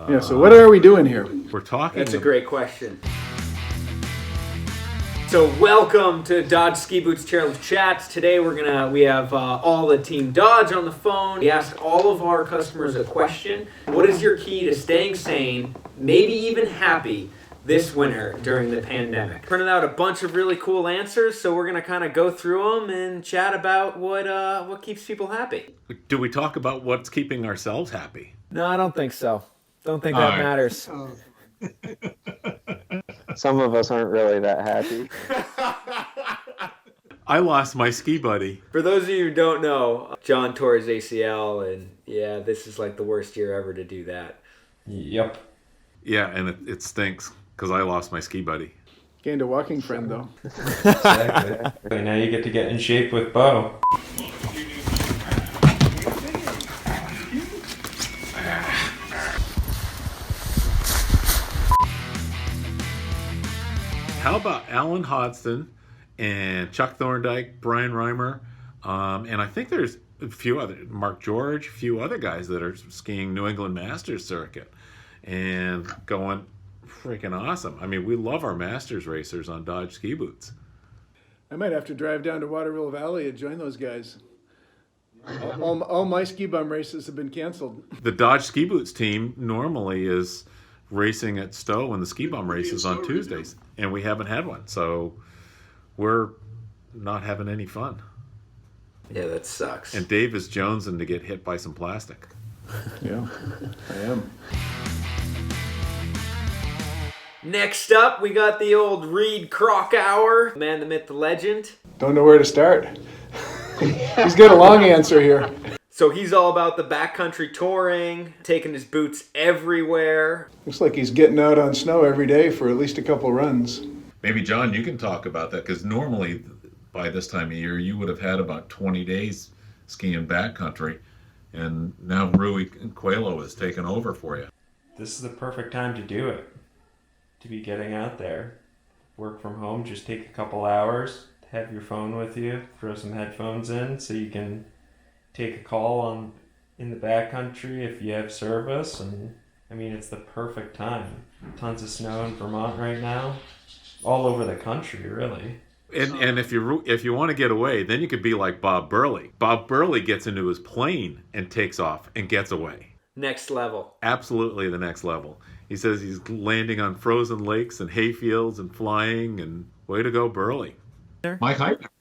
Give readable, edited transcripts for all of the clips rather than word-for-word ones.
Yeah, so what are we doing here? We're talking. That's a great question. So welcome to Dodge Ski Boots Chairlift Chats. Today we have all the team Dodge on the phone. We asked all of our customers a question. What is your key to staying sane, maybe even happy, this winter during the pandemic? Printed out a bunch of really cool answers, so we're gonna kind of go through them and chat about what keeps people happy. Do we talk about what's keeping ourselves happy? No, I don't think so. Don't think that matters. Some of us aren't really that happy. I lost my ski buddy. For those of you who don't know, John tore his ACL, and yeah, this is like the worst year ever to do that. Yep. Yeah, and it stinks because I lost my ski buddy. Gained a walking friend, though. Exactly. Now you get to get in shape with Bo. How about Alan Hodgson and Chuck Thorndike, Brian Reimer, and I think there's a few other, Mark George, a few other guys that are skiing New England Masters circuit and going freaking awesome. I mean, we love our Masters racers on Dodge ski boots. I might have to drive down to Waterville Valley and join those guys. All my ski bum races have been canceled. The Dodge ski boots team normally is racing at Stowe in the ski bum races on Tuesdays, and we haven't had one, so we're not having any fun. Yeah, that sucks. And Dave is jonesing to get hit by some plastic. Yeah, I am. Next up, we got the old Reed Krakauer, man, the myth, the legend. Don't know where to start. He's got a long answer here. So he's all about the backcountry touring, taking his boots everywhere. Looks like he's getting out on snow every day for at least a couple runs. Maybe, John, you can talk about that, because normally by this time of year, you would have had about 20 days skiing backcountry, and now Rui Coelho has taken over for you. This is the perfect time to do it. To be getting out there. Work from home, just take a couple hours, have your phone with you, throw some headphones in so you can take a call in the backcountry if you have service. And I mean, it's the perfect time. Tons of snow in Vermont right now, all over the country, really. And if you want to get away, then you could be like Bob Burley. Bob Burley gets into his plane and takes off and gets away. Next level. Absolutely the next level. He says he's landing on frozen lakes and hayfields and flying, and way to go, Burley. Mike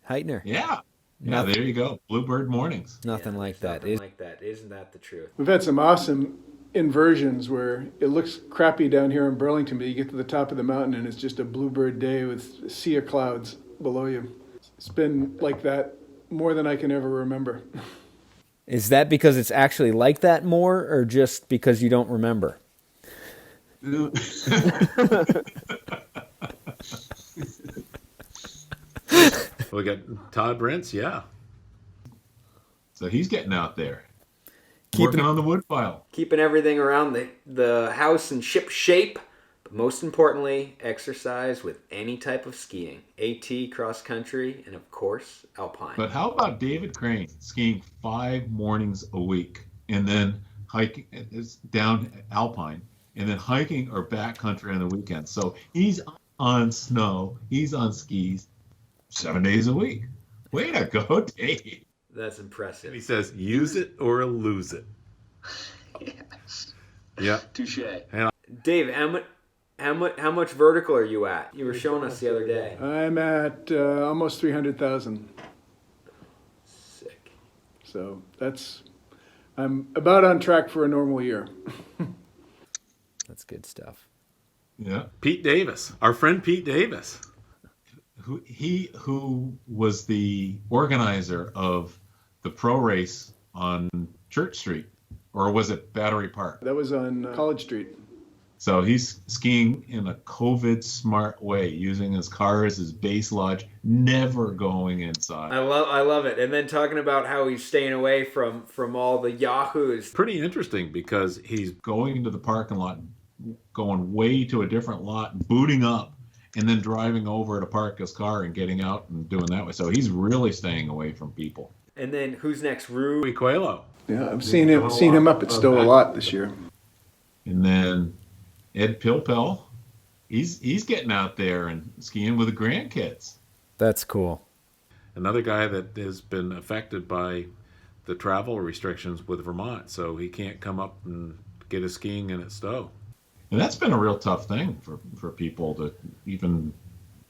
Heitner. Yeah. Yeah, there you go. Bluebird mornings. Nothing like that. Nothing like that. Isn't that the truth? We've had some awesome inversions where it looks crappy down here in Burlington, but you get to the top of the mountain and it's just a bluebird day with a sea of clouds below you. It's been like that more than I can ever remember. Is that because it's actually like that more, or just because you don't remember? We got Todd Brents, yeah. So he's getting out there. Working on the wood pile. Keeping everything around the house in ship shape. But most importantly, exercise with any type of skiing. AT, cross country, and of course, alpine. But how about David Crane skiing 5 mornings a week and then hiking down alpine and then hiking or backcountry on the weekends? So he's on snow, he's on skis 7 days a week. Way to go, Dave. That's impressive. And he says, use it or lose it. Yes. Yeah. Touche. Dave, how much vertical are you at? You were showing us the other day. I'm at almost 300,000. Sick. So I'm about on track for a normal year. That's good stuff. Yeah. Pete Davis, our friend Pete Davis, who was the organizer of the pro race on Church Street, or was it Battery Park? That was on College Street. So he's skiing in a COVID smart way, using his car as his base lodge, never going inside. I love it. And then talking about how he's staying away from all the yahoos. Pretty interesting, because he's going into the parking lot, going way to a different lot, booting up, and then driving over to park his car and getting out and doing that way. So he's really staying away from people. And then who's next? Rui Coelho. Yeah, I've seen him up at Stowe a lot this year. And then Ed Pilpel, he's getting out there and skiing with the grandkids. That's cool. Another guy that has been affected by the travel restrictions with Vermont, so he can't come up and get his skiing in at Stowe. And that's been a real tough thing for people that even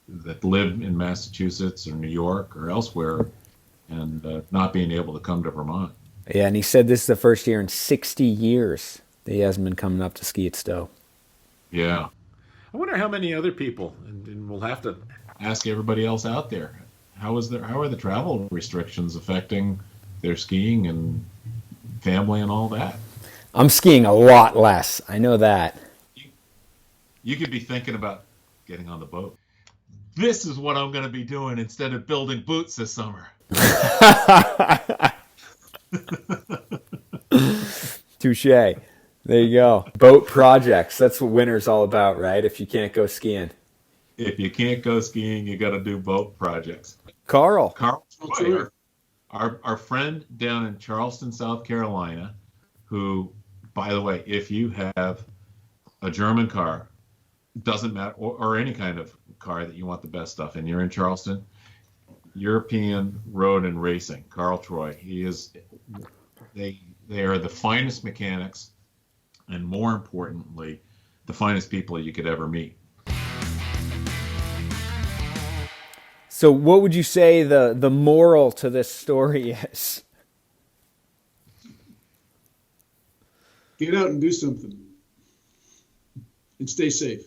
that live in Massachusetts or New York or elsewhere and not being able to come to Vermont. Yeah, and he said this is the first year in 60 years that he hasn't been coming up to ski at Stowe. Yeah. I wonder how many other people, and we'll have to ask everybody else out there, how are the travel restrictions affecting their skiing and family and all that? I'm skiing a lot less. I know that. You could be thinking about getting on the boat. This is what I'm going to be doing instead of building boots this summer. Touche. There you go. Boat projects. That's what winter's all about, right? If you can't go skiing. If you can't go skiing, you got to do boat projects. Carl. Troy, our friend down in Charleston, South Carolina, who, by the way, if you have a German car, doesn't matter, or any kind of car that you want the best stuff in, you're in Charleston, European Road and Racing, Carl Troy, they are the finest mechanics, and more importantly, the finest people you could ever meet. So what would you say the moral to this story is? Get out and do something. And stay safe.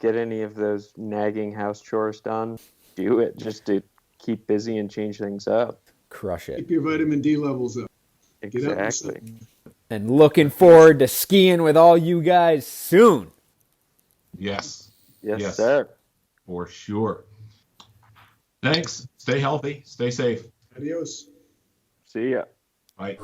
Get any of those nagging house chores done. Do it just to keep busy and change things up. Crush it. Keep your vitamin D levels up. Get out and do Exactly. something. And looking forward to skiing with all you guys soon. Yes. Yes, sir. For sure. Thanks. Stay healthy. Stay safe. Adios. See ya. Bye.